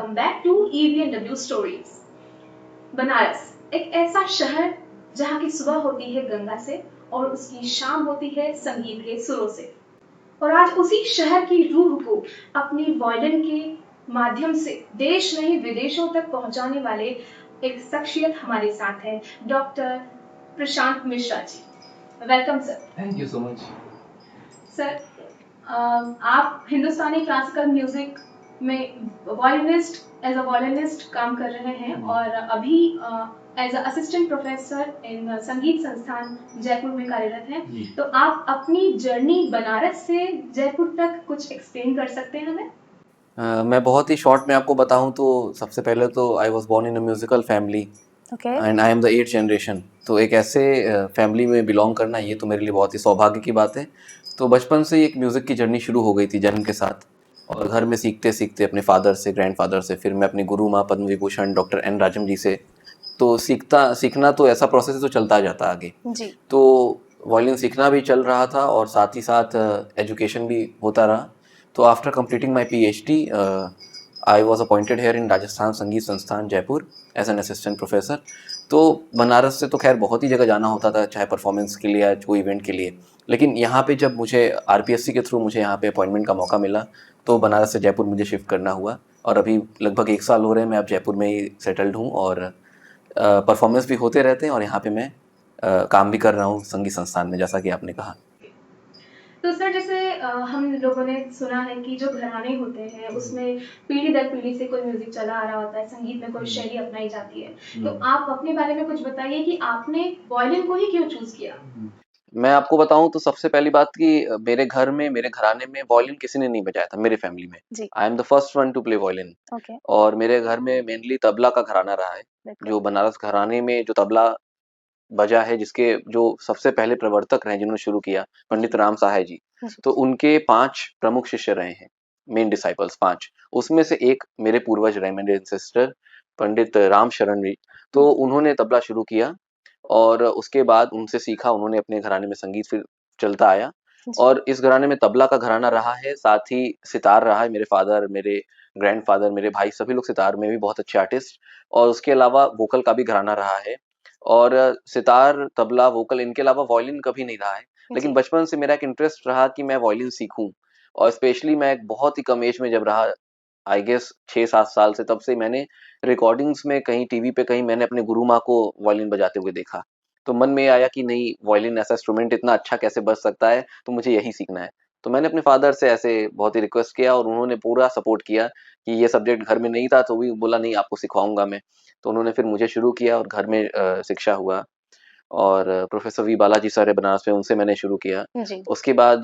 Welcome back to EVNW stories. Banaras एक ऐसा शहर जहाँ की सुबह होती है गंगा से और उसकी शाम होती है संगीत के सुरों से। और आज उसी शहर की रूह को अपनी वायलिन के माध्यम से देश नहीं विदेशों तक पहुंचाने वाले एक शख्सियत हमारे साथ है, doctor Prashant Mishra ji. Welcome sir. Thank you so much. Sir, आप हिंदुस्तानी क्लासिकल म्यूजिक में वॉयलिनिस्ट एज अ वॉयलिनिस्ट काम कर रहे हैं और अभी as a assistant professor in Sangeet Sansthan Jaipur में कार्यरत हैं। तो आप अपनी जर्नी बनारस से जयपुर तक कुछ एक्सप्लेन कर सकते हैं हमें? मैं बहुत ही शॉर्ट में आपको बताऊं तो सबसे पहले तो I was born in a musical family and I am the 8th generation. तो एक ऐसे फैमिली में बिलोंग करना ये तो मेरे लिए बहुत ही सौभाग्य की बात है। तो बचपन से ही एक म्यूज़िक की जर्नी शुरू हो गई थी जन्म के साथ, और घर में सीखते सीखते अपने फादर से, ग्रैंडफादर से, फिर मैं अपनी गुरु माँ पद्म विभूषण डॉक्टर एन राजम जी से, तो सीखना तो ऐसा प्रोसेस है तो चलता जाता आगे जी। तो वॉयलिन सीखना भी चल रहा था और साथ ही साथ एजुकेशन भी होता रहा। तो after completing my PhD I was appointed here in Rajasthan Sangeet Sansthan Jaipur as an assistant professor. तो बनारस से तो खैर बहुत ही जगह जाना होता था, चाहे परफॉर्मेंस के लिए या कोई इवेंट के लिए, लेकिन यहाँ पे जब मुझे RPSC के थ्रू मुझे यहाँ पे अपॉइंटमेंट का मौका मिला तो बनारस से जयपुर मुझे शिफ्ट करना हुआ। और अभी लगभग 1 साल हो रहे हैं मैं अब जयपुर में ही सेटल्ड हूँ, और परफॉर्मेंस भी होते रहते हैं और यहाँ पे मैं काम भी कर रहा हूँ संगीत संस्थान में, जैसा कि आपने कहा। तो सर, जैसे हम लोगों ने सुना है कि जो घराने होते हैं उसमें पीढ़ी दर पीढ़ी से कोई म्यूजिक चला आ रहा होता है, संगीत में कोई शैली अपनाई जाती है। तो आप अपने बारे में कुछ बताइए कि आपने वायलिन को ही क्यों चूज किया? मैं आपको बताऊं तो सबसे पहली बात कि मेरे घर में, मेरे घराने में वॉयलिन किसी ने नहीं बजाया था मेरे फैमिली में। आई am the first one two play violin. और मेरे घर में मेनली तबला का घराना रहा है। जो बनारस घराने में जो तबला बजा है, जिसके जो सबसे पहले प्रवर्तक रहे जिन्होंने शुरू किया, पंडित राम सहाय जी, तो उनके 5 प्रमुख शिष्य रहे हैं, मेन डिसाइपल्स 5। उसमें से एक मेरे पूर्वज रहे, मेरे एंसेस्टर पंडित राम शरण जी। तो उन्होंने तबला शुरू किया और उसके बाद उनसे सीखा, उन्होंने अपने घराने में संगीत फिर चलता आया। और इस घराने में तबला का घराना रहा है, साथ ही सितार रहा है। मेरे फादर, मेरे ग्रैंडफादर, मेरे भाई सभी लोग सितार में भी बहुत अच्छे आर्टिस्ट, और उसके अलावा वोकल का भी घराना रहा है। और सितार, तबला, वोकल, इनके अलावा वॉयलिन कभी नहीं रहा है। लेकिन बचपन से मेरा एक इंटरेस्ट रहा कि मैं वॉयलिन सीखूं, और स्पेशली मैं एक बहुत ही कम एज में जब रहा, आई गेस 6-7 साल से, तब से मैंने रिकॉर्डिंग्स में कहीं टीवी पे कहीं मैंने अपने गुरु माँ को वॉयलिन बजाते हुए देखा। तो मन में आया कि नहीं, वॉयलिन ऐसा इंस्ट्रूमेंट इतना अच्छा कैसे बज सकता है, तो मुझे यही सीखना है। तो मैंने अपने फादर से ऐसे बहुत ही रिक्वेस्ट किया और उन्होंने पूरा सपोर्ट किया कि ये सब्जेक्ट घर में नहीं था, तो भी बोला नहीं, आपको सिखवाऊंगा मैं। तो उन्होंने फिर मुझे शुरू किया और घर में शिक्षा हुआ। और प्रोफेसर वी बालाजी सर है बनारस में, उनसे मैंने शुरू किया। उसके बाद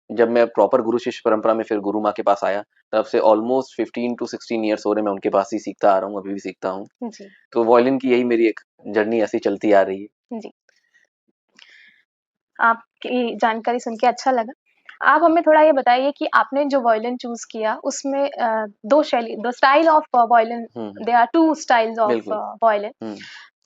जब मैं प्रॉपर गुरु शिष्य परंपरा में फिर गुरु माँ के पास आया, तब से ऑलमोस्ट 15 to 16 ईयर्स हो रहे मैं उनके पास ही सीखता आ रहा हूँ, अभी भी सीखता हूँ। तो वॉयलिन की यही मेरी एक जर्नी ऐसी चलती आ रही है जी। आपकी जानकारी सुन के अच्छा लगा। आप हमें थोड़ा ये बताइए कि आपने जो वॉयलिन चूज किया उसमें दो style of violin, there are 2 styles of violin.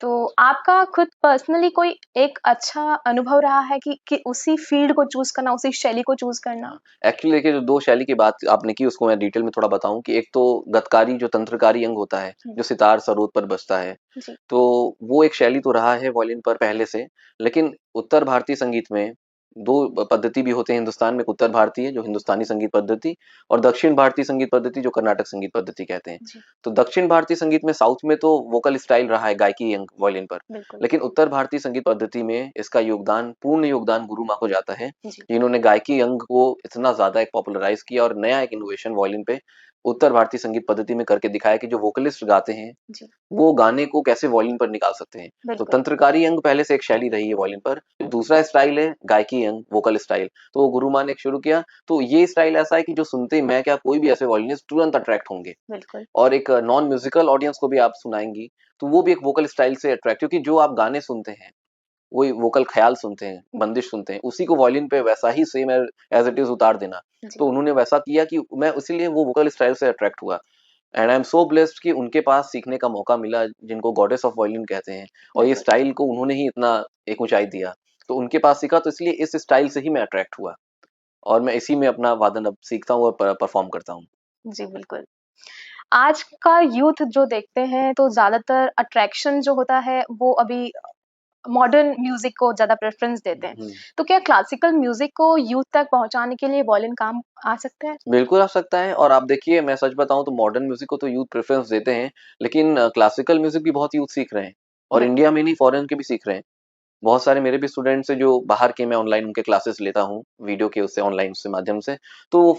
तो आपका खुद पर्सनली कोई एक अच्छा अनुभव रहा है कि उसी फील्ड को चूज करना, उसी शैली को चूज करना? एक्चुअली देखिए, जो 2 शैली की बात आपने की उसको मैं डिटेल में थोड़ा बताऊं कि एक तो गतकारी, जो तंत्रकारी अंग होता है, जो सितार, सरोद पर बजता है, तो वो एक शैली तो रहा है वॉयलिन पर पहले से। लेकिन उत्तर भारतीय संगीत में 2 पद्धति भी होते हैं हिंदुस्तान में। उत्तर भारतीय जो हिंदुस्तानी संगीत पद्धति, और दक्षिण भारतीय संगीत पद्धति जो कर्नाटक संगीत पद्धति कहते हैं। तो दक्षिण भारतीय संगीत में, साउथ में तो वोकल स्टाइल रहा है, गायकी अंग वॉयलिन पर। लेकिन उत्तर भारतीय संगीत पद्धति में इसका योगदान, पूर्ण योगदान गुरु माँ को जाता है, जिन्होंने गायकी अंग को इतना ज्यादा एक पॉपुलराइज किया और नया एक इनोवेशन वॉयलिन पे उत्तर भारतीय संगीत पद्धति में करके दिखाया कि जो वोकलिस्ट गाते हैं वो गाने को कैसे वॉयलिन पर निकाल सकते हैं। तो तंत्रकारी अंग पहले से एक शैली रही है वॉयलिन पर। दूसरा स्टाइल है गायकी अंग, वोकल स्टाइल, तो वो गुरु माँ ने शुरू किया। तो ये स्टाइल ऐसा है कि जो सुनते ही, मैं क्या, कोई भी ऐसे वॉयलिनिस्ट तुरंत अट्रैक्ट होंगे। और एक नॉन म्यूजिकल ऑडियंस को भी आप सुनाएंगी तो वो भी एक वोकल स्टाइल से अट्रैक्ट, क्योंकि जो आप गाने सुनते हैं वही वोकल ख्याल सुनते हैं, बंदिश सुनते हैं, उसी को वॉयलिन पे वैसा ही सेम एज इट इज उतार देना। तो उन्होंने वैसा किया कि मैं इसीलिए वो वोकल स्टाइल से अट्रैक्ट हुआ। And I am so blessed कि उनके पास सीखने का मौका मिला, जिनको गॉडेस ऑफ वॉयलिन कहते हैं, और ये स्टाइल को उन्होंने ही इतना एक ऊंचाई दिया। तो उनके पास सीखा, तो इसलिए इस स्टाइल से ही मैं अट्रैक्ट हुआ और मैं इसी में अपना वादन अब सीखता हूँ और परफॉर्म करता हूँ। जी बिल्कुल। आज का यूथ जो देखते हैं तो ज़्यादातर अट्रैक्शन जो होता है वो अभी मॉडर्न म्यूजिक को ज़्यादा प्रेफ़रेंस देते हैं। तो क्या क्लासिकल म्यूजिक को यूथ तक पहुँचाने के लिए वॉलिन काम आ सकते हैं? बिल्कुल आ सकता है, और आप देखिए, मैं सच बताऊँ तो मॉडर्न म्यूज़िक को तो यूथ प्रेफ़रेंस देते हैं, लेकिन क्लासिकल म्यूज़िक भी बहुत यूथ सीख रहे हैं, और इंडिया में नहीं, फ़ॉरेन के भी सीख रहे हैं। बहुत सारे मेरे भी स्टूडेंट्स हैं जो बाहर के, मैं ऑनलाइन उनके क्लासेस लेता हूँ, वीडियो के उससे, ऑनलाइन उससे माध्यम से। तो वो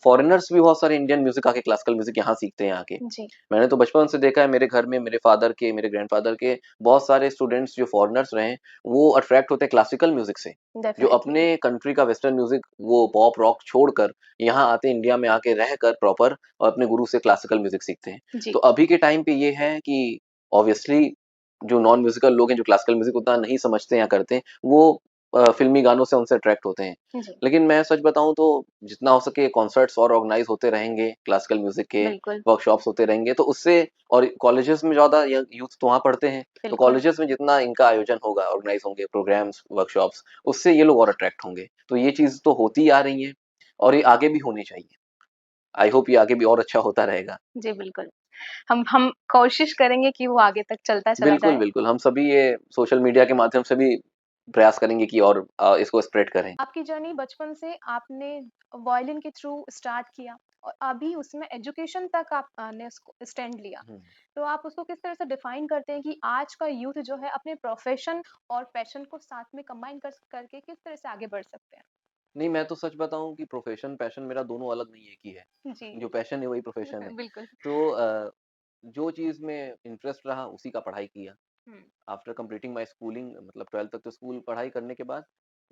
फॉरेनर्स भी बहुत सारे इंडियन म्यूज़िक आके, क्लासिकल म्यूज़िक यहाँ सीखते हैं आके। जी। मैंने तो बचपन से देखा है, मेरे घर में मेरे फादर के, मेरे ग्रैंडफ़ादर के बहुत सारे स्टूडेंट्स जो फॉरेनर्स रहे हैं, वो अट्रैक्ट होते हैं क्लासिकल म्यूज़िक से। जो डेफ़िनेटली। अपने कंट्री का वेस्टर्न म्यूज़िक, वो पॉप, रॉक छोड़कर यहाँ आते हैं, इंडिया में आके रहकर प्रॉपर, और अपने गुरु से क्लासिकल म्यूज़िक सीखते हैं। जी। तो अभी के टाइम पे ये है कि ऑब्वियसली जो नॉन म्यूजिकल लोग हैं, जो क्लासिकल म्यूजिक उतना नहीं समझते या करते हैं, वो फ़िल्मी गानों से उनसे अट्रैक्ट होते हैं। जी। लेकिन मैं सच बताऊँ तो जितना हो सके कॉन्सर्ट्स और ऑर्गेनाइज़ होते रहेंगे, क्लासिकल म्यूजिक के बिल्कुल। वर्कशॉप्स होते रहेंगे, तो उससे, और कॉलेजेस में ज़्यादा यूथ तो वहाँ पढ़ते हैं, तो बिल्कुल। कॉलेजेस में जितना इनका आयोजन होगा, ऑर्गेनाइज़ होंगे प्रोग्राम्स, वर्कशॉप्स, उससे ये लोग और अट्रैक्ट होंगे। तो ये चीज़ तो होती आ रही है, और ये आगे भी होनी चाहिए। आई होप ये आगे भी और अच्छा होता रहेगा। जी, बिल्कुल। हम कोशिश करेंगे कि वो आगे तक चलता चला बिल्कुल, जाए। बिल्कुल। हम सभी ये सोशल मीडिया के माध्यम से भी प्रयास करेंगे कि और इसको स्प्रेड करें। आपकी जर्नी बचपन से आपने वायलिन के थ्रू स्टार्ट किया और अभी उसमें एजुकेशन तक आपने उसको स्टैंड लिया। हुँ। तो आप उसको किस तरह से डिफाइन करते हैं कि आज का यूथ जो है अपने प्रोफेशन और पैशन को साथ में कंबाइन करके किस तरह से आगे बढ़ सकते हैं? नहीं, मैं तो सच बताऊँ कि प्रोफ़ेशन, पैशन मेरा दोनों अलग नहीं, एक ही है। जी। जो पैशन है वही प्रोफ़ेशन है। बिल्कुल। तो जो चीज़ में इंटरेस्ट रहा उसी का पढ़ाई किया। हुँ। आफ्टर कंप्लीटिंग माय स्कूलिंग, मतलब 12th तक तो स्कूल पढ़ाई करने के बाद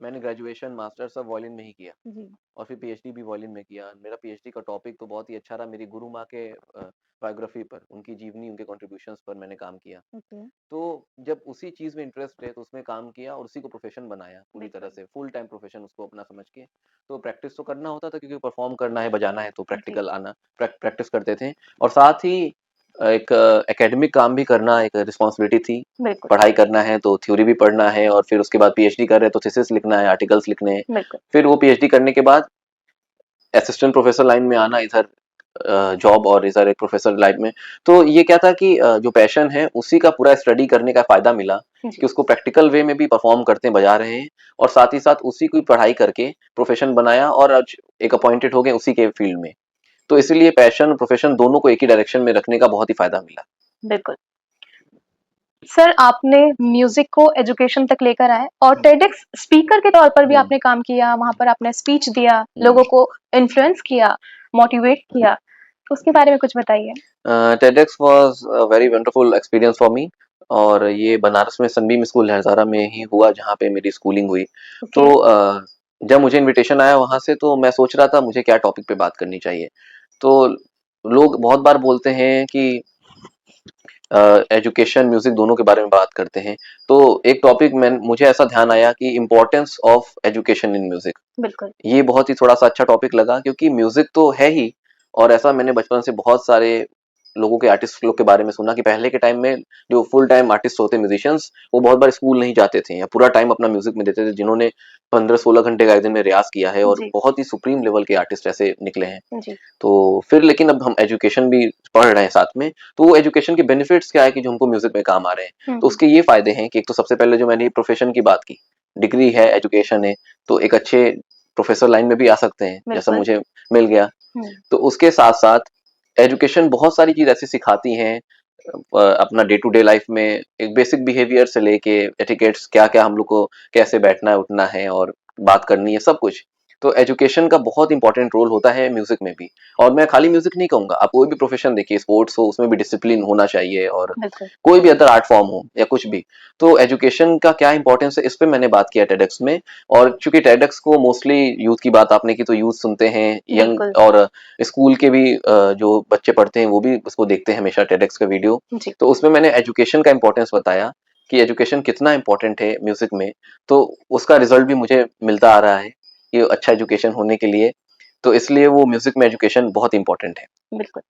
मैंने ग्रेजुएशन, मास्टर्स सब वायलिन में ही किया, जी। और फिर पीएचडी भी वायलिन में किया। मेरा पीएचडी का टॉपिक तो बहुत ही अच्छा रहा, मेरी गुरु माँ के बायोग्राफी पर, उनकी जीवनी, उनके कंट्रीब्यूशंस पर मैंने काम किया। ओके। तो जब उसी चीज़ में इंटरेस्ट है तो उसमें काम किया, और उसी को प्रोफ़ेशन बनाया पूरी तरह बिल्कुल। से, फुल टाइम प्रोफ़ेशन उसको अपना समझ के। तो प्रैक्टिस तो करना होता था, क्योंकि परफ़ॉर्म करना है, बजाना है, तो जी। प्रैक्टिकल आना, प्रैक्टिस करते थे, और साथ ही एक एकेडमिक काम भी करना एक रिस्पॉन्सिबिलिटी थी। बिल्कुल। पढ़ाई करना है तो थ्योरी भी पढ़ना है, और फिर उसके बाद पीएचडी कर रहे हैं तो थीसिस लिखना है, आर्टिकल्स लिखने हैं। बिल्कुल। फिर वो पीएचडी करने के बाद असिस्टेंट प्रोफ़ेसर लाइन में आना, इधर जॉब, और इधर एक प्रोफ़ेसर लाइन में। तो ये क्या था कि जो पैशन है उसी का पूरा स्टडी करने का फ़ायदा मिला, जी। कि उसको प्रैक्टिकल वे में भी परफ़ॉर्म करते हैं, बजा रहे हैं, और साथ ही साथ उसी की पढ़ाई करके प्रोफ़ेशन बनाया, और आज एक अपॉइंटेड हो गए उसी के फील्ड में। तो इसीलिए पैशन और प्रोफ़ेशन दोनों को एक ही डायरेक्शन में रखने का बहुत ही फ़ायदा मिला। बिल्कुल। सर, आपने म्यूजिक को एजुकेशन तक लेकर आए और टेडेक्स स्पीकर के तौर पर भी आपने काम किया, वहाँ पर आपने स्पीच दिया, लोगों को इन्फ्लुएंस किया, मोटिवेट किया। तो उसके बारे में कुछ बताइए? TEDx was a very wonderful experience for me, और ये बनारस में सनबीम स्कूल लहरसारा में ही हुआ, जहाँ पे मेरी स्कूलिंग हुई। तो जब मुझे इनविटेशन आया वहाँ से, तो मैं सोच रहा था मुझे क्या टॉपिक पे बात करनी चाहिए। तो लोग बहुत बार बोलते हैं कि एजुकेशन, म्यूजिक दोनों के बारे में बात करते हैं। तो एक टॉपिक में मुझे ऐसा ध्यान आया कि importance of education in music. बिल्कुल। ये बहुत ही थोड़ा-सा अच्छा टॉपिक लगा, क्योंकि म्यूज़िक तो है ही, और ऐसा मैंने बचपन से बहुत सारे लोगों के, आर्टिस्ट लोग के बारे में सुना कि पहले के टाइम में जो फुल टाइम आर्टिस्ट होते हैं, म्यूजिशियंस, वो बहुत बार स्कूल नहीं जाते थे, या पूरा टाइम अपना म्यूजिक में देते थे, जिन्होंने 15-16 घंटे का एक दिन में रियाज़ किया है, और जी। बहुत ही सुप्रीम लेवल के आर्टिस्ट ऐसे निकले हैं। जी। तो फिर लेकिन अब हम एजुकेशन भी पढ़ रहे हैं साथ में, तो वो एजुकेशन के बेनिफिट्स क्या है कि जो हमको म्यूजिक में काम आ रहे हैं। तो उसके ये फ़ायदे हैं कि एक तो सबसे पहले जो मैंने प्रोफ़ेशन की बात की, डिग्री है, एजुकेशन है, तो एक अच्छे प्रोफेसर लाइन में भी आ सकते हैं, जैसा बिल्कुल। मुझे मिल गया। तो उसके साथ-साथ एजुकेशन बहुत सारी चीज़ ऐसी सिखाती हैं, अपना डे टू डे लाइफ में, एक बेसिक बिहेवियर से लेके एटिकेट्स, क्या-क्या हम लोग को कैसे बैठना है, उठना है, और बात करनी है, सब कुछ। तो एजुकेशन का बहुत इंपॉर्टेंट रोल होता है म्यूजिक में भी। और मैं खाली म्यूजिक नहीं कहूँगा, आप कोई भी प्रोफेशन देखिए, स्पोर्ट्स हो, उसमें भी डिसिप्लिन होना चाहिए, और बिल्कुल। कोई भी अदर आर्ट फॉर्म हो या कुछ भी। तो एजुकेशन का क्या इंपॉर्टेंस है, इस पे मैंने बात किया टेडेक्स में। और चूंकि टेडेक्स को मोस्टली यूथ की बात आपने की, तो यूथ सुनते हैं, यंग, बिल्कुल। और स्कूल के भी जो बच्चे पढ़ते हैं वो भी उसको देखते हैं हमेशा, टेडेक्स का वीडियो। जी। तो उसमें मैंने एजुकेशन का इंपॉर्टेंस बताया कि एजुकेशन कितना इंपॉर्टेंट है म्यूजिक में। तो उसका रिजल्ट भी मुझे मिलता आ रहा है कि अच्छा एजुकेशन होने के लिए, तो इसलिए वो म्यूजिक में एजुकेशन बहुत इंपॉर्टेंट है। बिल्कुल।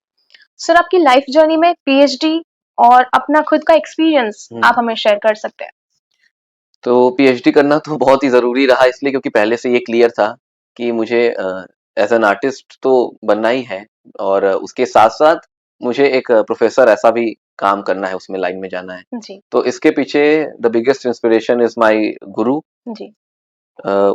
सर, आपकी लाइफ जर्नी में पीएचडी और अपना खुद का एक्सपीरियंस आप हमें शेयर कर सकते हैं? तो पीएचडी करना तो बहुत ही ज़रूरी रहा, इसलिए क्योंकि पहले से ये क्लियर था कि मुझे एज़ एन आर्टिस्ट तो बनना ही है, और उसके साथ-साथ मुझे एक प्रोफेसर ऐसा भी काम करना है, उसमें लाइन में जाना है। जी। तो इसके पीछे the biggest inspiration is my गुरु। जी।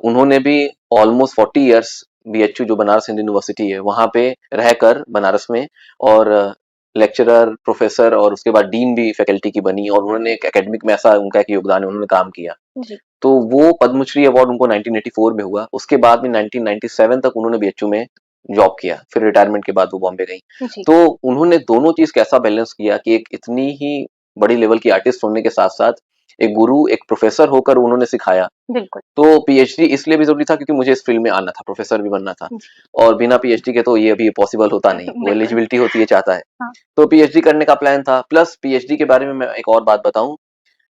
उन्होंने भी ऑलमोस्ट 40 इयर्स बीएचयू जो बनारस हिंदू यूनिवर्सिटी है वहां पे रहकर बनारस में, और लेक्चरर, प्रोफेसर और उसके बाद डीन भी फैकल्टी की बनी, और उन्होंने एक एकेडमिक में ऐसा उनका एक योगदान है, उन्होंने काम किया। जी। तो वो पद्मश्री अवार्ड उनको 1984 में हुआ। उसके बाद में 1997 तक उन्होंने बीएचयू में जॉब किया, फिर रिटायरमेंट के बाद वो बॉम्बे गई। जी। तो उन्होंने दोनों चीज कैसा बैलेंस किया कि एक इतनी ही बड़ी लेवल की आर्टिस्ट होने के साथ साथ एक गुरु, एक प्रोफेसर होकर उन्होंने सिखाया। बिल्कुल। तो पीएचडी इसलिए भी जरूरी था क्योंकि मुझे इस फील्ड में आना था, प्रोफेसर भी बनना था, और बिना पीएचडी के तो ये अभी पॉसिबल होता नहीं, वो एलिजिबिलिटी होती है, चाहता है। हाँ। तो पीएचडी करने का प्लान था। प्लस पीएचडी के बारे में मैं एक और बात बताऊं,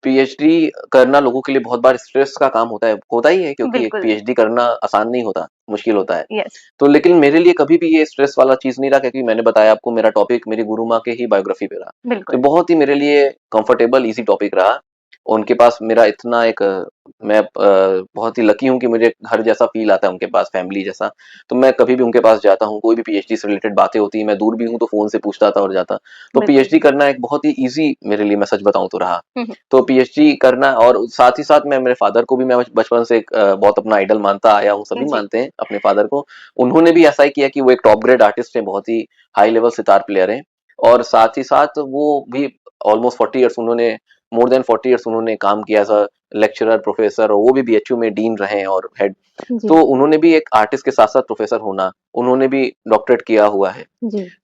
पीएचडी करना लोगों के लिए बहुत बार स्ट्रेस का काम होता ही है, क्योंकि एक पीएचडी करना आसान नहीं होता, मुश्किल होता है। यस। तो लेकिन मेरे लिए कभी भी ये स्ट्रेस वाला चीज नहीं रहा, क्योंकि मैंने बताया आपको मेरा टॉपिक मेरी गुरु माँ के ही बायोग्राफी पे रहा। तो बहुत ही मेरे लिए कंफर्टेबल इजी टॉपिक रहा। उनके पास मेरा इतना एक मैं बहुत ही लकी हूँ कि मुझे घर जैसा फील आता है उनके पास, फैमिली जैसा। तो मैं कभी भी उनके पास जाता हूँ, कोई भी पीएचडी से रिलेटेड बातें होती है, मैं दूर भी हूँ तो फोन से पूछता था और जाता। तो पीएचडी करना एक बहुत ही इजी मेरे लिए, मैं सच बताऊं तो रहा। तो पीएचडी करना, और साथ ही साथ मैं मेरे फादर को भी मैं बचपन से बहुत अपना आइडल मानता आया हूँ, सभी मानते हैं अपने फादर को। उन्होंने भी ऐसा ही किया कि वो एक टॉप ग्रेड आर्टिस्ट है, बहुत ही हाई लेवल सितार प्लेयर है, और साथ ही साथ वो भी ऑलमोस्ट 40 ईयर्स उन्होंने, मोर देन 40 ईयर्स उन्होंने काम किया एज अ लेक्चरर, प्रोफेसर, और वो भी बीएचयू में डीन रहे हैं और हेड। तो उन्होंने भी एक आर्टिस्ट के साथ साथ प्रोफेसर होना, उन्होंने भी डॉक्टरेट किया हुआ है।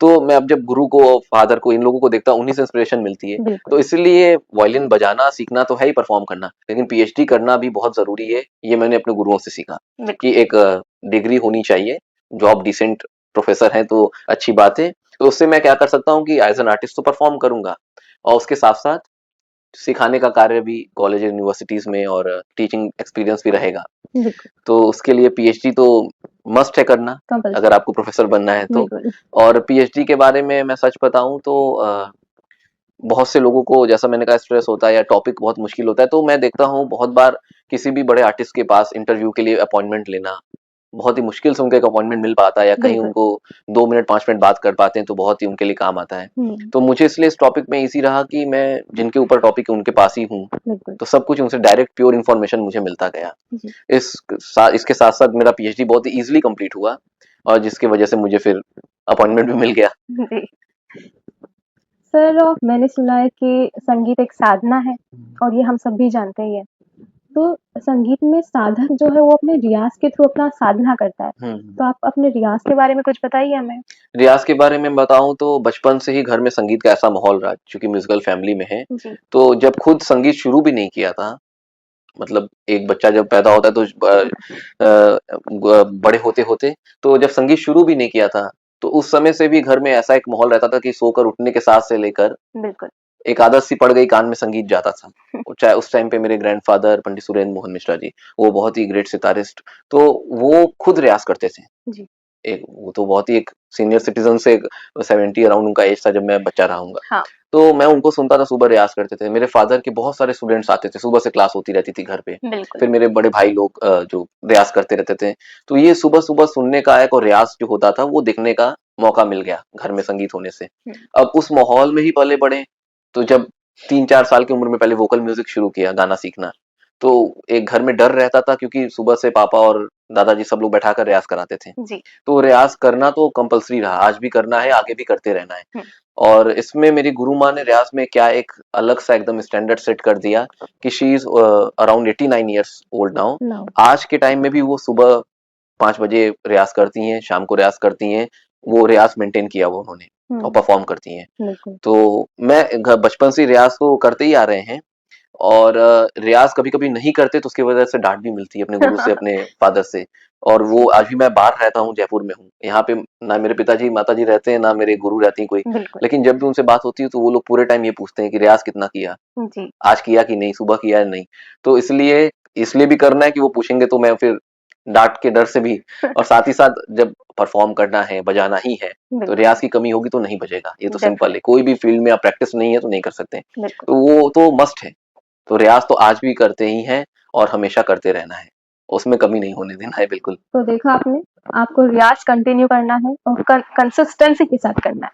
तो मैं अब जब गुरु को, फादर को, इन लोगों को देखता हूँ, उन्हीं से इंस्पिरेशन मिलती है। तो इसलिए वायलिन बजाना सीखना तो है ही, परफॉर्म करना, लेकिन पीएचडी करना भी बहुत जरूरी है। ये मैंने अपने गुरुओं से सीखा कि एक डिग्री होनी चाहिए, जॉब डिसेंट प्रोफेसर है तो अच्छी बात है। तो उससे मैं क्या कर सकता हूँ कि एज एन आर्टिस्ट तो परफॉर्म करूंगा, और उसके साथ साथ सिखाने का कार्य भी कॉलेज यूनिवर्सिटीज में, और टीचिंग एक्सपीरियंस भी रहेगा। तो उसके लिए पीएचडी तो मस्ट है करना, अगर आपको प्रोफेसर बनना है तो। और पीएचडी के बारे में मैं सच बताऊं तो बहुत से लोगों को, जैसा मैंने कहा, स्ट्रेस होता है या टॉपिक बहुत मुश्किल होता है, तो मैं देखता हूँ बहुत बार किसी भी बड़े आर्टिस्ट के पास इंटरव्यू के लिए अपॉइंटमेंट लेना, बहुत ही मुश्किल से उनका एक अपॉइंटमेंट मिल पाता है, या कहीं उनको 2 मिनट 5 मिनट बात कर पाते हैं तो बहुत ही उनके लिए काम आता है। तो मुझे इसलिए इस टॉपिक में इजी रहा कि मैं जिनके ऊपर टॉपिक है उनके पास ही हूँ, तो सब कुछ उनसे डायरेक्ट प्योर इन्फॉर्मेशन मुझे मिलता गया। इसके साथ साथ मेरा पीएचडी बहुत ही इजिली कंप्लीट हुआ, और जिसकी वजह से मुझे फिर अपॉइंटमेंट भी मिल गया। सर, मैंने सुना है कि संगीत एक साधना है, और ये हम सब भी जानते ही हैं। तो संगीत में साधक जो है वो अपने रियाज के थ्रू अपना साधना करता है। तो आप अपने रियाज के बारे में कुछ बताइए हमें। रियाज के बारे में बताऊं तो बचपन से ही घर में संगीत का ऐसा माहौल रहा, क्योंकि म्यूजिकल फैमिली में है। तो जब खुद संगीत शुरू भी नहीं किया था, मतलब एक बच्चा जब पैदा होता है तो बड़े होते होते, तो जब संगीत शुरू भी नहीं किया था, तो उस समय से भी घर में ऐसा एक माहौल रहता था कि सोकर उठने के साथ से लेकर एक आदत सी पड़ गई, कान में संगीत जाता था। चाहे उस टाइम पे मेरे ग्रैंडफादर पंडित सुरेंद्र मोहन मिश्रा जी, वो बहुत ही ग्रेट सितारिस्ट, तो वो खुद रियाज करते थे। एक वो तो बहुत ही एक सीनियर सिटीजन से 70 अराउंड उनका एज था जब मैं बच्चा रहूंगा। हाँ। तो मैं उनको सुनता था, सुबह रियाज करते थे। मेरे फादर के बहुत सारे स्टूडेंट्स आते थे, सुबह से क्लास होती रहती थी घर पे। फिर मेरे बड़े भाई लोग जो रियाज करते रहते थे, तो ये सुबह सुबह सुनने का एक और रियाज जो होता था वो देखने का मौका मिल गया घर में संगीत होने से। अब उस माहौल में ही पले बड़े, तो जब 3-4 साल की उम्र में पहले वोकल म्यूजिक शुरू किया, गाना सीखना, तो एक घर में डर रहता था, क्योंकि सुबह से पापा और दादाजी सब लोग बैठाकर रियाज कराते थे। तो रियाज करना तो कंपलसरी रहा, आज भी करना है, आगे भी करते रहना है। और इसमें मेरी गुरु माँ ने रियाज में क्या एक अलग सा एकदम स्टैंडर्ड सेट कर दिया कि she is around 89 years old now. आज के टाइम में भी वो सुबह 5 बजे रियाज करती हैं, शाम को रियाज करती हैं, वो रियाज मेंटेन किया वो उन्होंने, और परफॉर्म करती हैं। तो मैं बचपन से रियाज तो करते ही आ रहे हैं, और रियाज कभी कभी नहीं करते तो उसकी वजह से डांट भी मिलती है अपने गुरु से, अपने फादर से। और वो आज भी, मैं बाहर रहता हूँ, जयपुर में हूँ, यहाँ पे ना मेरे पिताजी माताजी रहते हैं, ना मेरे गुरु रहती हैं कोई, लेकिन जब भी उनसे बात होती है तो वो लोग पूरे टाइम ये पूछते हैं कि रियाज कितना किया, आज किया कि नहीं, सुबह किया या नहीं। तो इसलिए भी करना है कि वो पूछेंगे तो मैं फिर डांट के डर से भी, और साथ ही साथ जब परफॉर्म करना है, बजाना ही है, तो रियाज की कमी होगी तो नहीं बजेगा, ये तो सिंपल है। कोई भी फील्ड में आप प्रैक्टिस नहीं है तो नहीं कर सकते, तो वो तो मस्ट है। तो रियाज तो आज भी करते ही हैं, और हमेशा करते रहना है, उसमें कमी नहीं होने देना है, बिल्कुल। तो देखा आपने, आपको रियाज कंटिन्यू करना है और कंसिस्टेंसी के साथ करना है।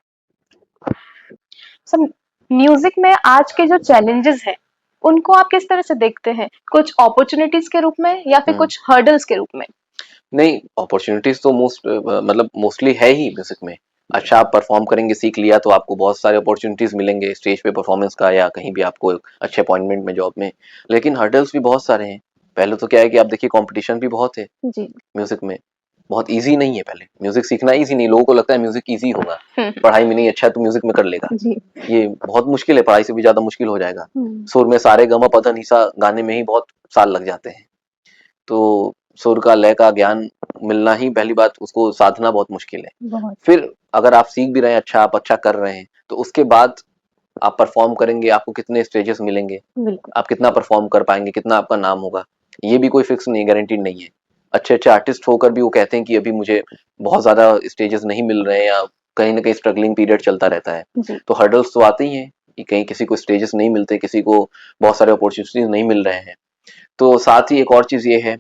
सब म्यूजिक में आज के जो चैलेंजेस हैं उनको आप किस तरह से देखते हैं? कुछ अपॉर्चुनिटीज के रूप में या फिर कुछ हर्डल्स के रूप में? नहीं, अपॉर्चुनिटीज तो मतलब मोस्टली है ही म्यूजिक में। अच्छा आप परफॉर्म करेंगे, सीख लिया तो आपको बहुत सारे अपॉर्चुनिटीज मिलेंगे स्टेज पे परफॉर्मेंस का या कहीं भी आपको अच्छे अपॉइंटमेंट में जॉब में। लेकिन हर्डल्स भी बहुत सारे हैं। पहले तो क्या है कि आप देखिए कंपटीशन भी बहुत है जी। म्यूजिक में। बहुत इजी नहीं है। पहले म्यूजिक सीखना इजी नहीं, लोगों को लगता है म्यूजिक इजी होगा, पढ़ाई में नहीं अच्छा है तो म्यूजिक में कर लेगा। जी। ये बहुत मुश्किल है, पढ़ाई से भी ज्यादा मुश्किल हो जाएगा। सुर में सारे गमा पधा निशा गाने में ही बहुत साल लग जाते हैं। तो सुर का लय का ज्ञान मिलना ही पहली बात, उसको साधना बहुत मुश्किल है। फिर अगर आप सीख भी रहे हैं, अच्छा आप अच्छा कर रहे हैं, तो उसके बाद आप परफॉर्म करेंगे, आपको कितने स्टेजेस मिलेंगे, आप कितना परफॉर्म कर पाएंगे, कितना आपका नाम होगा, ये भी कोई फिक्स नहीं, गारंटीड नहीं है। अच्छे अच्छे आर्टिस्ट होकर भी वो कहते हैं कि अभी मुझे बहुत ज्यादा स्टेजेस नहीं मिल रहे हैं या कहीं ना कहीं स्ट्रगलिंग पीरियड चलता रहता है। तो हर्डल्स तो आते ही हैं कि कहीं किसी को स्टेजेस नहीं मिलते, किसी को बहुत सारे अपॉर्चुनिटीज नहीं मिल रहे हैं। तो साथ ही एक और चीज ये है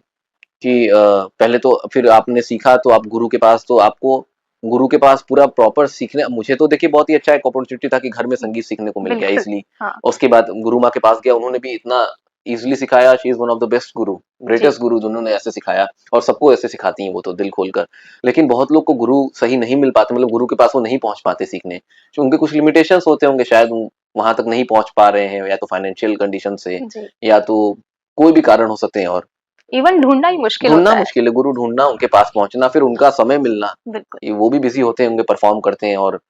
कि पहले तो फिर आपने सीखा तो आप गुरु के पास, तो आपको गुरु के पास पूरा प्रॉपर सीखने, मुझे तो देखिए बहुत ही अच्छा एक अपॉर्चुनिटी था कि घर में संगीत सीखने को मिल गया इजली। हाँ। उसके बाद गुरु माँ के पास गया, उन्होंने भी इतना इजिली सिखाया। She is one of the best Guru, greatest गुरु जिन्होंने ऐसे सिखाया, और सबको ऐसे सिखाती हैं वो तो दिल खोलकर। लेकिन बहुत लोग को गुरु सही नहीं मिल पाते, मतलब गुरु के पास वो नहीं पहुंच पाते सीखने, तो उनके कुछ लिमिटेशंस होते होंगे, शायद वहां तक नहीं पहुंच पा रहे हैं, या तो फाइनेंशियल कंडीशन से, या तो कोई भी कारण हो सकते हैं। और इवन ढूंढना ही मुश्किल होता है। मुश्किल है गुरु ढूंढना, उनके पास पहुंचना, फिर उनका समय मिलना, ये वो भी बिजी होते हैं, उनके परफॉर्म करते हैं। और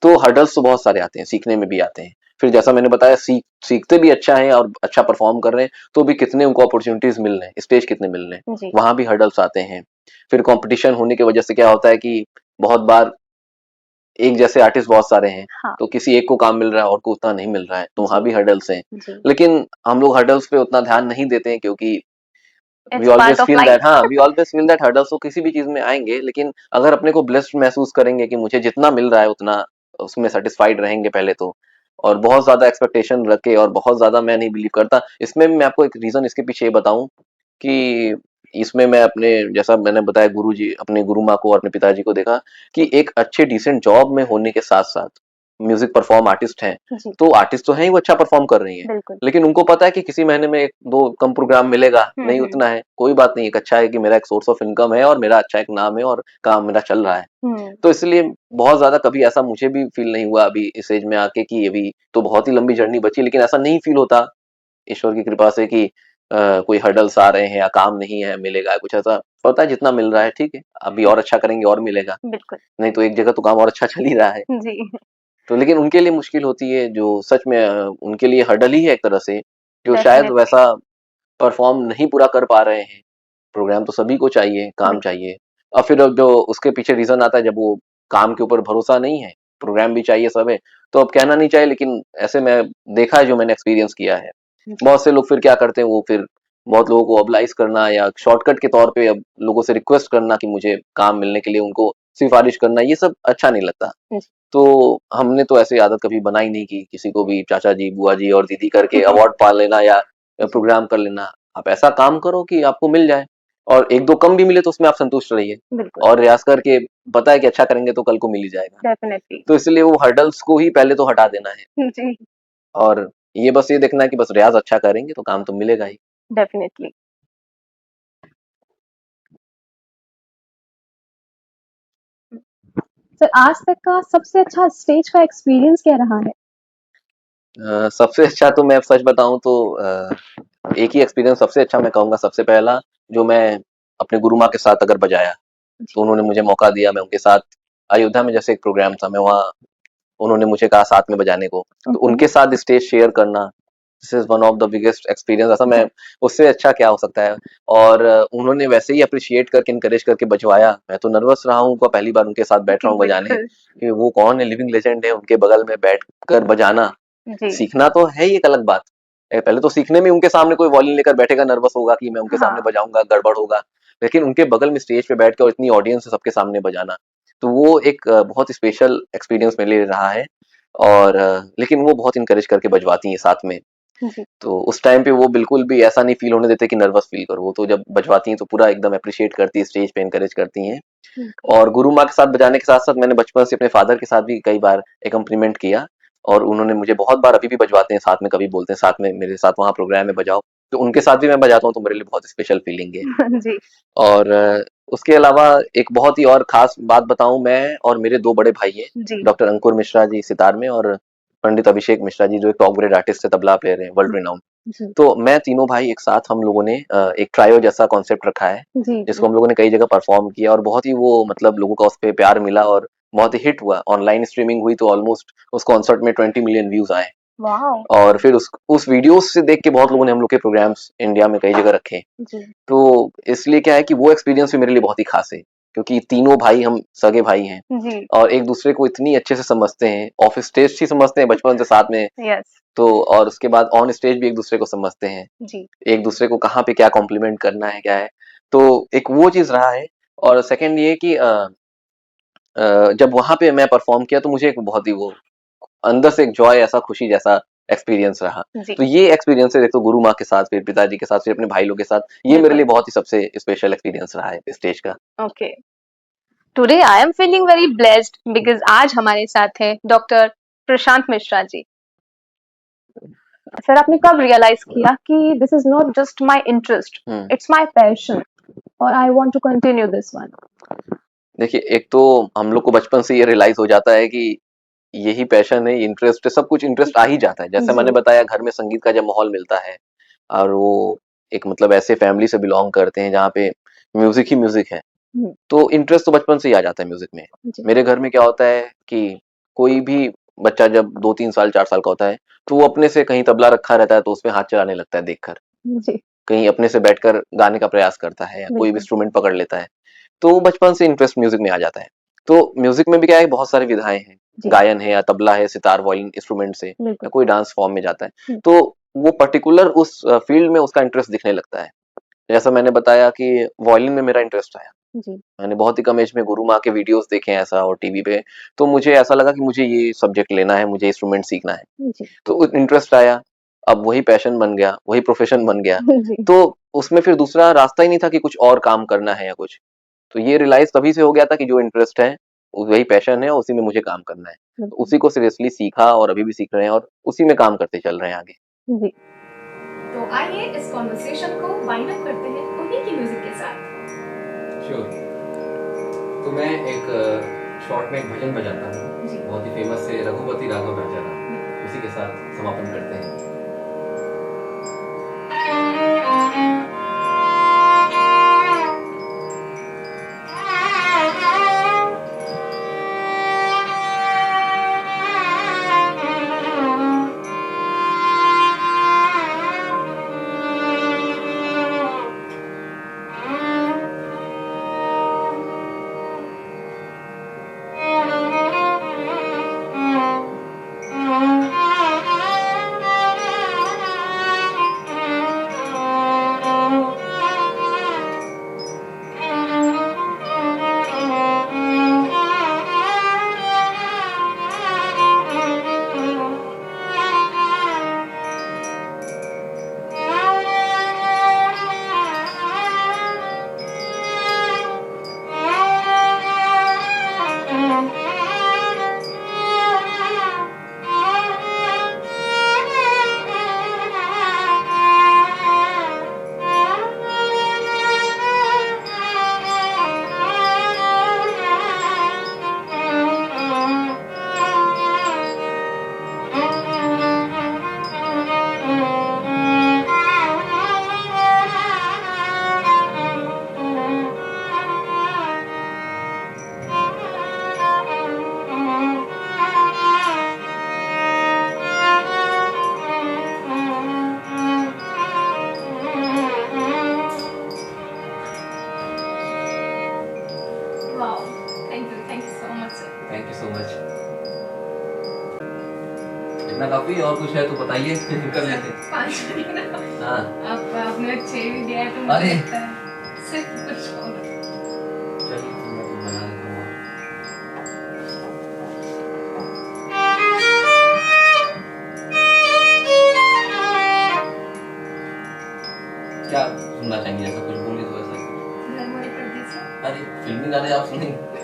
तो हर्डल्स तो बहुत सारे आते हैं, सीखने में भी आते हैं। फिर जैसा मैंने बताया, सीखते भी अच्छा है और अच्छा परफॉर्म कर रहे हैं, तो भी कितने उनको अपॉर्चुनिटीज मिल रहे हैं, स्टेज कितने मिल रहे हैं, वहां भी हर्डल्स आते हैं। फिर कंपटीशन होने की वजह से क्या होता है कि बहुत बार एक जैसे आर्टिस्ट बहुत सारे हैं। हाँ। तो किसी एक को काम मिल रहा है और को उतना नहीं मिल रहा है, तो वहां भी हर्डल्स हैं। लेकिन हम लोग हर्डल्स पे उतना ध्यान नहीं देते हैं, क्योंकि we always feel that hurdles तो किसी भी चीज में आएंगे, लेकिन अगर अपने को ब्लेस्ड महसूस करेंगे कि मुझे जितना मिल रहा है उतना उसमें सेटिस्फाइड रहेंगे पहले तो, और बहुत ज्यादा एक्सपेक्टेशन रखे, और बहुत ज्यादा मैं नहीं बिलीव करता इसमें। मैं आपको एक रीजन इसके पीछे ये बताऊं कि इसमें मैं अपने, जैसा मैंने बताया, गुरु जी, अपने गुरु माँ को और अपने पिताजी को देखा कि एक अच्छे डिसेंट जॉब में होने के साथ साथ म्यूजिक परफॉर्म आर्टिस्ट हैं, तो आर्टिस्ट तो है ही, वो अच्छा परफॉर्म कर रही हैं, लेकिन उनको पता है कि किसी महीने में 1-2 कम प्रोग्राम मिलेगा, नहीं उतना है, कोई बात नहीं, एक अच्छा है कि मेरा एक सोर्स ऑफ इनकम है और मेरा अच्छा एक नाम है और काम मेरा चल रहा है। तो इसलिए बहुत ज्यादा कभी ऐसा मुझे भी फील नहीं हुआ अभी इस एज में आके कि अभी तो बहुत ही लंबी जर्नी बची, लेकिन ऐसा नहीं फील होता ईश्वर की कृपा से कि कोई हर्डल्स आ रहे हैं या काम नहीं है मिलेगा, कुछ ऐसा पता है जितना मिल रहा है ठीक है, अभी और अच्छा करेंगे और मिलेगा, नहीं तो एक जगह तो काम और अच्छा चल ही रहा है जी। तो लेकिन उनके लिए मुश्किल होती है, जो सच में उनके लिए हर्डल ही है एक तरह से, जो शायद वैसा परफॉर्म नहीं पूरा कर पा रहे हैं। प्रोग्राम तो सभी को चाहिए, काम चाहिए, और फिर जो उसके पीछे रीजन आता है, जब वो काम के ऊपर भरोसा नहीं है, प्रोग्राम भी चाहिए सब है, तो अब कहना नहीं चाहिए, लेकिन ऐसे मैं देखा है, जो मैंने एक्सपीरियंस किया है, बहुत से लोग फिर क्या करते हैं, वो फिर बहुत लोगों को ऑब्लाइज करना या शॉर्टकट के तौर पे अब लोगों से रिक्वेस्ट करना कि मुझे काम मिलने के लिए उनको सिफारिश करना, ये सब अच्छा नहीं लगता। तो हमने तो ऐसी आदत कभी बनाई नहीं कि किसी को भी चाचा जी, बुआ जी और दीदी करके अवार्ड पा लेना या प्रोग्राम कर लेना। आप ऐसा काम करो कि आपको मिल जाए, और 1-2 कम भी मिले तो उसमें आप संतुष्ट रहिए, और रियाज करके पता है कि अच्छा करेंगे तो कल को मिल ही जाएगा। डेफिनेटली। तो इसलिए वो हर्डल्स को ही पहले तो हटा देना है जी। और ये बस ये देखना है कि बस रियाज अच्छा करेंगे तो काम तो मिलेगा ही। डेफिनेटली। सर, आज तक का सबसे अच्छा स्टेज का एक्सपीरियंस क्या रहा है? सबसे अच्छा तो मैं सच बताऊं तो एक ही एक्सपीरियंस सबसे अच्छा मैं कहूंगा। सबसे पहला जो मैं अपने गुरु माँ के साथ अगर बजाया, तो उन्होंने मुझे मौका दिया, मैं उनके साथ अयोध्या में जैसे एक प्रोग्राम था, मैं वहाँ, उन्होंने मुझे कहा साथ में बजाने को, तो उनके साथ स्टेज शेयर करना, this is one of the biggest experience. ऐसा मैं, उससे अच्छा क्या हो सकता है। और उन्होंने वैसे ही अप्रिशिएट करके, इनकरेज करके बजवाया। मैं तो नर्वस रहा हूँ, पहली बार उनके साथ बैठ रहा हूँ बजाने, कि वो कौन है, लिविंग लेजेंड है, उनके बगल में बैठ कर बजाना, सीखना तो है ही एक अलग बात। पहले तो सीखने में उनके सामने कोई वॉल्यूम लेकर बैठेगा, नर्वस होगा कि मैं उनके सामने बजाऊंगा, गड़बड़ होगा, लेकिन उनके बगल में स्टेज पे बैठ के और इतनी ऑडियंस सबके सामने बजाना, तो वो एक बहुत स्पेशल एक्सपीरियंस मेरे लिए रहा है। और लेकिन वो बहुत इनकरेज करके बजवाती हैं साथ में, तो उस टाइम पे वो बिल्कुल भी ऐसा नहीं फील होने देते कि नर्वस फील करो, वो तो जब बजवाती हैं तो पूरा एकदम अप्रिशिएट करती है, स्टेज पे इनकरेज करती हैं। और गुरु माँ के साथ बजाने के साथ साथ मैंने बचपन से अपने फादर के साथ भी कई बार एकम्प्लीमेंट किया, और उन्होंने मुझे बहुत बार अभी भी बजवाते हैं साथ में, कभी बोलते हैं साथ में मेरे साथ वहाँ प्रोग्राम में बजाओ, तो उनके साथ भी मैं बजाता हूँ, तो मेरे लिए बहुत स्पेशल फीलिंग है। जी। और उसके अलावा एक बहुत ही और खास बात बताऊं, मैं और मेरे 2 बड़े भाई हैं, जी। डॉक्टर अंकुर मिश्रा जी सितार में और पंडित अभिषेक मिश्रा जी जो एक टॉप ग्रेड आर्टिस्ट है, तबला प्लेयर हैं, वर्ल्ड रिनाउंड। तो मैं तीनों भाई एक साथ हम लोगों ने एक ट्रायो जैसा कॉन्सेप्ट रखा है, जिसको हम लोगों ने कई जगह परफॉर्म किया और बहुत ही वो मतलब लोगों का उस पे प्यार मिला और बहुत ही हिट हुआ। ऑनलाइन स्ट्रीमिंग हुई तो ऑलमोस्ट उस कॉन्सर्ट में 20 मिलियन व्यूज आए। और फिर उस वीडियोस से देख के बहुत लोगों ने हम लोग के प्रोग्राम्स इंडिया में कई जगह रखे। तो इसलिए क्या है कि वो एक्सपीरियंस भी मेरे लिए बहुत ही खास है, क्योंकि तीनों भाई हम सगे भाई हैं और एक दूसरे को इतनी अच्छे से समझते हैं, ऑफ स्टेज ही समझते हैं बचपन से साथ में। तो और उसके बाद ऑन स्टेज भी एक दूसरे को समझते हैं, एक दूसरे को कहाँ पे क्या कॉम्प्लीमेंट करना है क्या है, तो एक वो चीज रहा है। और सेकंड ये कि जब वहां पे मैं परफॉर्म किया तो मुझे एक बहुत ही वो अंदर से एक जॉय, ऐसा खुशी जैसा एक्सपीरियंस रहा। तो ये एक्सपीरियंस है, एक तो गुरु माँ के साथ, फिर पिताजी के साथ, फिर अपने भाई लोग के साथ, ये मेरे लिए बहुत ही सबसे स्पेशल एक्सपीरियंस रहा है स्टेज का। Okay, today I am feeling very blessed because आज हमारे साथ है डॉक्टर प्रशांत मिश्रा जी। सर, आपने कब रियलाइज किया कि this is not just my interest, it's my passion और I want to continue this one? देखिए, एक तो हम लोग को बचपन से ये रियलाइज हो जाता है कि यही पैशन है, इंटरेस्ट है, सब कुछ इंटरेस्ट आ ही जाता है। जैसे मैंने बताया, घर में संगीत का जब माहौल मिलता है और वो एक मतलब ऐसे फैमिली से बिलोंग करते हैं जहाँ पे म्यूजिक ही म्यूजिक है, तो इंटरेस्ट तो बचपन से ही आ जाता है म्यूजिक में। मेरे घर में क्या होता है कि कोई भी बच्चा जब 2-3 साल 4 साल का होता है तो वो अपने से कहीं तबला रखा रहता है तो उसमें हाथ चलाने लगता है देखकर, कहीं अपने से बैठकर गाने का प्रयास करता है या कोई भी इंस्ट्रूमेंट पकड़ लेता है, तो बचपन से इंटरेस्ट म्यूजिक में आ जाता है। तो म्यूजिक में भी क्या है, बहुत सारी विधाएं हैं, गायन है या तबला है, सितार, वायलिन इंस्ट्रूमेंट से, या कोई डांस फॉर्म में जाता है, तो वो पर्टिकुलर उस फील्ड में उसका इंटरेस्ट दिखने लगता है। जैसा मैंने बताया कि वायलिन में मेरा इंटरेस्ट आया, मैंने बहुत ही कम एज में गुरु माँ के वीडियोस देखे ऐसा और टीवी पे, तो मुझे ऐसा लगा कि मुझे ये सब्जेक्ट लेना है, मुझे इंस्ट्रूमेंट सीखना है, तो इंटरेस्ट आया। अब वही पैशन बन गया, वही प्रोफेशन बन गया, तो उसमें फिर दूसरा रास्ता ही नहीं था कि कुछ और काम करना है या कुछ। तो ये रियलाइज तभी से हो गया था कि जो इंटरेस्ट है वही पैशन है और उसी में मुझे काम करना है, तो उसी को सीरियसली सीखा और अभी भी सीख रहे हैं और उसी में काम करते चल रहे हैं आगे। जी। तो आइए इस कॉन्वर्सेशन को वाइंड अप करते हैं उन्हीं की म्यूजिक के साथ। श्योर। तो मैं एक शॉर्ट में एक भजन बजाता हूँ, बहुत ही फेमस है, रघुपति राघव राजा, उसी के साथ समापन करते हैं। इतना काफी, और कुछ है तो बताइए, कर लेते हैं। 5 मिनट। हाँ, अब आपने 6 भी दिया है तो अरे सिर्फ कुछ और। चलिए मैं तो बना देता हूँ। क्या सुनना चाहेंगे, ऐसा कुछ बोलिए तो ऐसा। कर दीजिए। अरे फिल्मी गाने आप सुनेंगे?